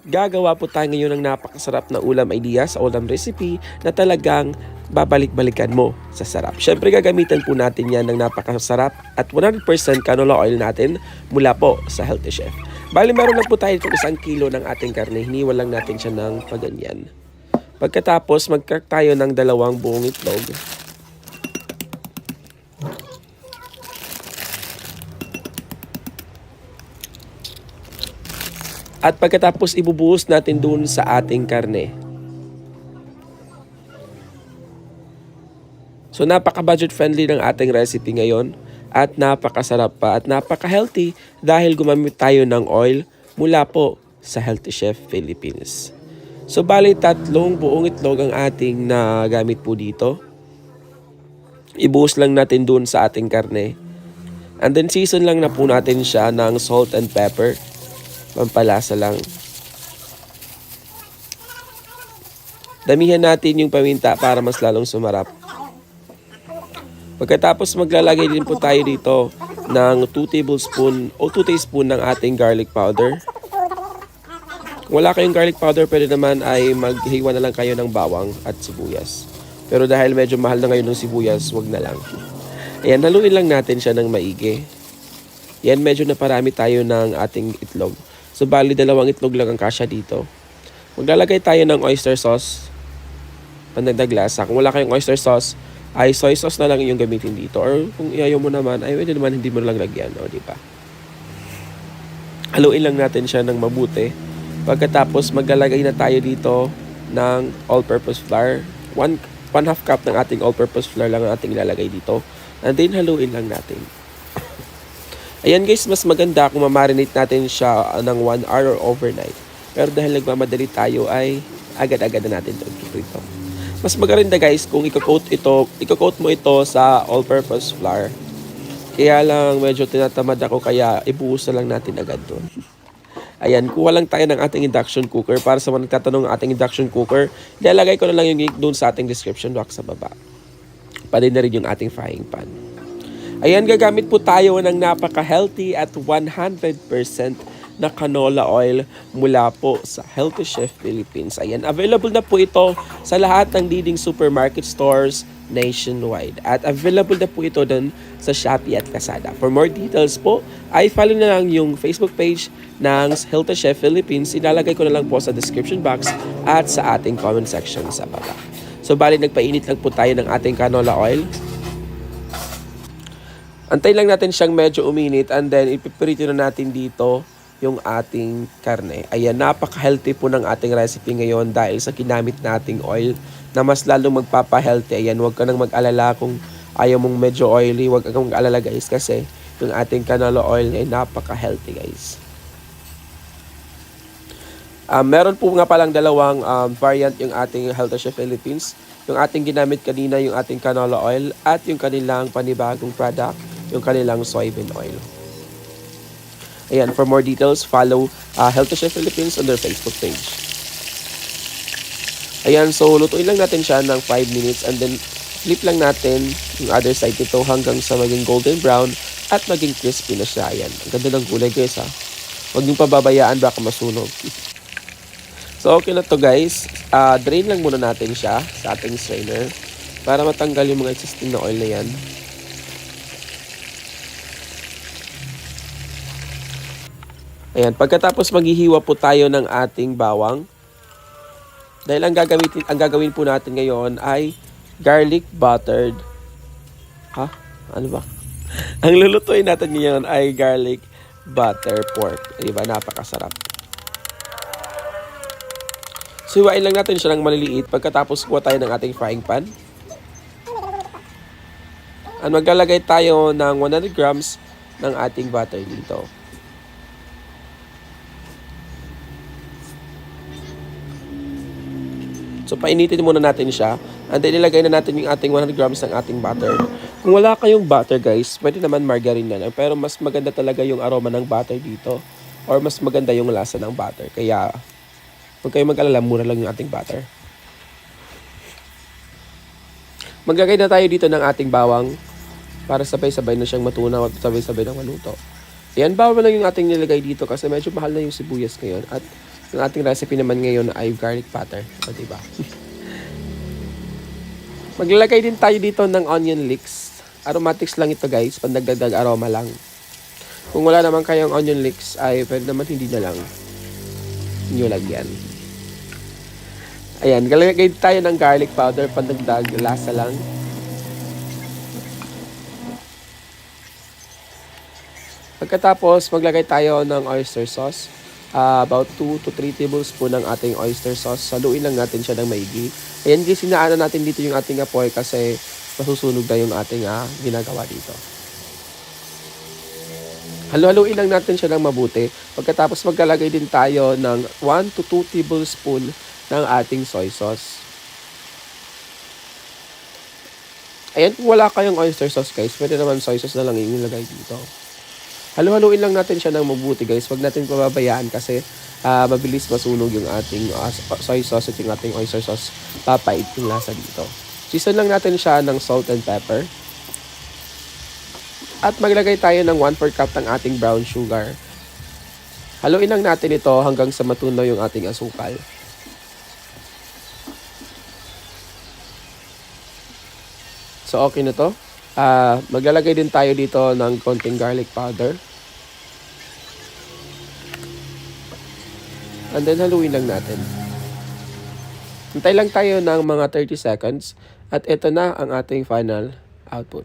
Gagawa po tayo ngayon ng napakasarap na ulam idea sa ulam recipe na talagang babalik-balikan mo sa sarap. Syempre gagamitan po natin yan ng napakasarap at 100% canola oil natin mula po sa Healthy Chef. Bali meron lang po tayo itong 1 kilo ng ating karne, hiniwal lang natin siya ng paganyan. Pagkatapos mag-crack tayo ng 2 buong itlog. At pagkatapos ibubuhos natin dun sa ating karne. So napaka-budget friendly ng ating recipe ngayon at napakasarap pa at napaka-healthy dahil gumamit tayo ng oil mula po sa Healthy Chef Philippines. So bali 3 buong itlog ang ating nagamit po dito. Ibuhos lang natin dun sa ating karne. And then season lang na po natin siya ng salt and pepper. Pampalasa lang. Damihan natin yung paminta para mas lalong sumarap. Pagkatapos maglalagay din po tayo dito ng 2 tablespoon o 2 teaspoon ng ating garlic powder. Kung wala kayong garlic powder, pwede naman ay maghiwa na lang kayo ng bawang at sibuyas. Pero dahil medyo mahal na ngayon ng sibuyas, wag na lang. Ayan, haluin lang natin siya ng maigi. Yan, medyo naparami tayo ng ating itlog. So, bali 2 itlog lang ang kasya dito. Maglalagay tayo ng oyster sauce. Pandagdag lasa. Kung wala kayong oyster sauce, ay soy sauce na lang yung gamitin dito. Or kung iayaw mo naman, ay pwede naman hindi mo lang lagyan. O, diba? Haluin lang natin siya ng mabuti. Pagkatapos, maglalagay na tayo dito ng all-purpose flour. 1/2 cup ng ating all-purpose flour lang ang ating ilalagay dito. And then, haluin lang natin. Ayan guys, mas maganda kung ma-marinate natin siya ng 1 hour or overnight. Pero dahil nagmamadali tayo ay agad-agad na natin ito iprito. Mas maganda guys kung i-coat mo ito sa all-purpose flour. Kaya lang medyo tinatamad ako kaya ibuhos na lang natin agad doon. Ayan, kuha lang tayo ng ating induction cooker. Para sa mga nagtatanong ng ating induction cooker, ilalagay ko na lang yung link doon sa ating description box sa baba. Pwede na rin yung ating frying pan. Ayan, gagamit po tayo ng napaka-healthy at 100% na canola oil mula po sa Healthy Chef Philippines. Ayan, available na po ito sa lahat ng leading supermarket stores nationwide. At available na po ito dun sa Shopee at Lazada. For more details po, ay follow na lang yung Facebook page ng Healthy Chef Philippines. Ilalagay ko na lang po sa description box at sa ating comment section sa baba. So, bali nagpainit lang po tayo ng ating canola oil. Antay lang natin siyang medyo uminit and then ipiprito na natin dito yung ating karne. Ayan, napaka-healthy po ng ating recipe ngayon dahil sa ginamit nating oil na mas lalong magpapa-healthy. Ayan, huwag ka nang mag-alala kung ayaw mong medyo oily. Huwag kang mag-alala guys kasi yung ating canola oil ay napaka-healthy guys. Meron po nga palang 2 variant yung ating Healthy Chef Philippines. Yung ating ginamit kanina, yung ating canola oil at yung kanilang panibagong product, yung kanilang soybean oil. Ayan, for more details, follow Healthy Chef Philippines on their Facebook page. Ayan, so lutuin lang natin siya ng 5 minutes and then flip lang natin yung other side nito hanggang sa maging golden brown at maging crispy na siya. Ayan, ang ganda ng kulay guys ha. Huwag niyong pababayaan baka masunog. So okay na to guys. Drain lang muna natin siya sa ating strainer para matanggal yung mga existing na oil na yan. Ayan, pagkatapos maghihiwa po tayo ng ating bawang. Dahil ang gagawin po natin ngayon ay garlic buttered. Ha? Ano ba? Ang lulutuin natin ngayon ay garlic butter pork. Diba? Napakasarap. So, hiwain lang natin siya ng maliliit. Pagkatapos kuha tayo ng ating frying pan. At maglalagay tayo ng 100 grams ng ating butter dito. So, painitin muna natin siya. And then, ilagay na natin yung ating 100 grams ng ating butter. Kung wala kayong butter, guys, pwede naman margarine na lang. Pero mas maganda talaga yung aroma ng butter dito. Or mas maganda yung lasa ng butter. Kaya, huwag kayong mag-alala, mura lang yung ating butter. Maglagay na tayo dito ng ating bawang para sabay-sabay na siyang matunaw at sabay-sabay na maluto. Ayan, bawang lang yung ating nilagay dito kasi medyo mahal na yung sibuyas ngayon at Ang ating recipe naman ngayon ay garlic butter. O, diba? Maglalagay din tayo dito ng onion leeks. Aromatics lang ito guys, pandagdag aroma lang. Kung wala naman kayong onion leeks, ay pwede naman hindi na lang nyo lagyan. Ayan, galagay tayo ng garlic powder, pandagdag lasa lang. Pagkatapos, maglagay tayo ng oyster sauce. About 2 to 3 tablespoon ng ating oyster sauce. Saluin lang natin siya ng maigi. Ayan guys, sinaanan natin dito yung ating apoy kasi masusunog na yung ating ginagawa dito. Halu-haluin lang natin siya ng mabuti. Pagkatapos maglalagay din tayo ng 1 to 2 tablespoon ng ating soy sauce. Ayan, kung wala kayong oyster sauce guys, pwede naman soy sauce na lang yung ilagay dito. Halu-haluin lang natin siya ng mabuti guys. Huwag natin pababayaan kasi mabilis masunog yung ating soy sauce at yung ating oyster sauce. Papait yung lasa dito. Season lang natin siya ng salt and pepper. At maglagay tayo ng 1/4 cup ng ating brown sugar. Haluin lang natin ito hanggang sa matunaw yung ating asukal. So okay na to. Maglalagay din tayo dito ng konting garlic powder. And then haluin lang natin. Hintay lang tayo ng mga 30 seconds. At ito na ang ating final output.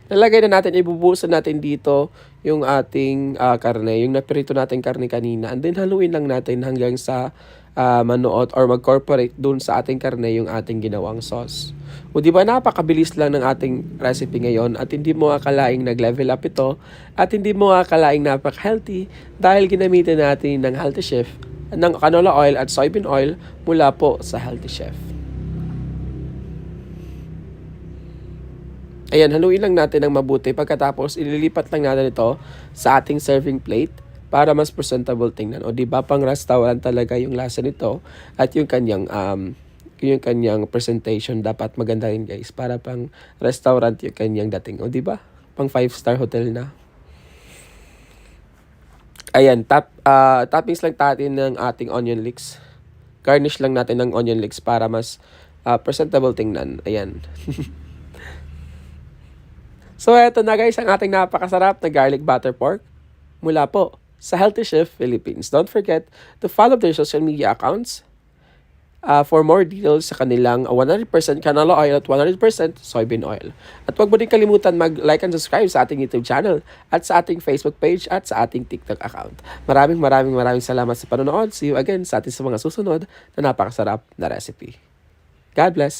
Nalagay na natin, ibubuhusan natin dito yung ating karne, yung naprito natin karne kanina. And then haluin lang natin hanggang sa manuot or mag-corporate dun sa ating karne yung ating ginawang sauce. O diba napakabilis lang ng ating recipe ngayon at hindi mo akalaing nag-level up ito at hindi mo akalaing napaka-healthy dahil ginamitan natin ng Healthy Chef ng canola oil at soybean oil mula po sa Healthy Chef. Ayan, haluin lang natin ng mabuti. Pagkatapos, ililipat lang natin ito sa ating serving plate para mas presentable tingnan. O diba, pang restaurant talaga yung lasa nito at yung kanyang presentation dapat maganda rin guys. Para pang restaurant yung kanyang dating. O diba, pang 5-star hotel na. Ayan, toppings lang natin ng ating onion leeks. Garnish lang natin ng onion leeks para mas presentable tingnan. Ayan. So, eto na guys, ang ating napakasarap na garlic butter pork mula po sa Healthy Chef Philippines. Don't forget to follow their social media accounts for more details sa kanilang 100% canola oil at 100% soybean oil. At huwag mo din kalimutan mag-like and subscribe sa ating YouTube channel at sa ating Facebook page at sa ating TikTok account. Maraming salamat sa panonood. See you again sa ating sa mga susunod na napakasarap na recipe. God bless!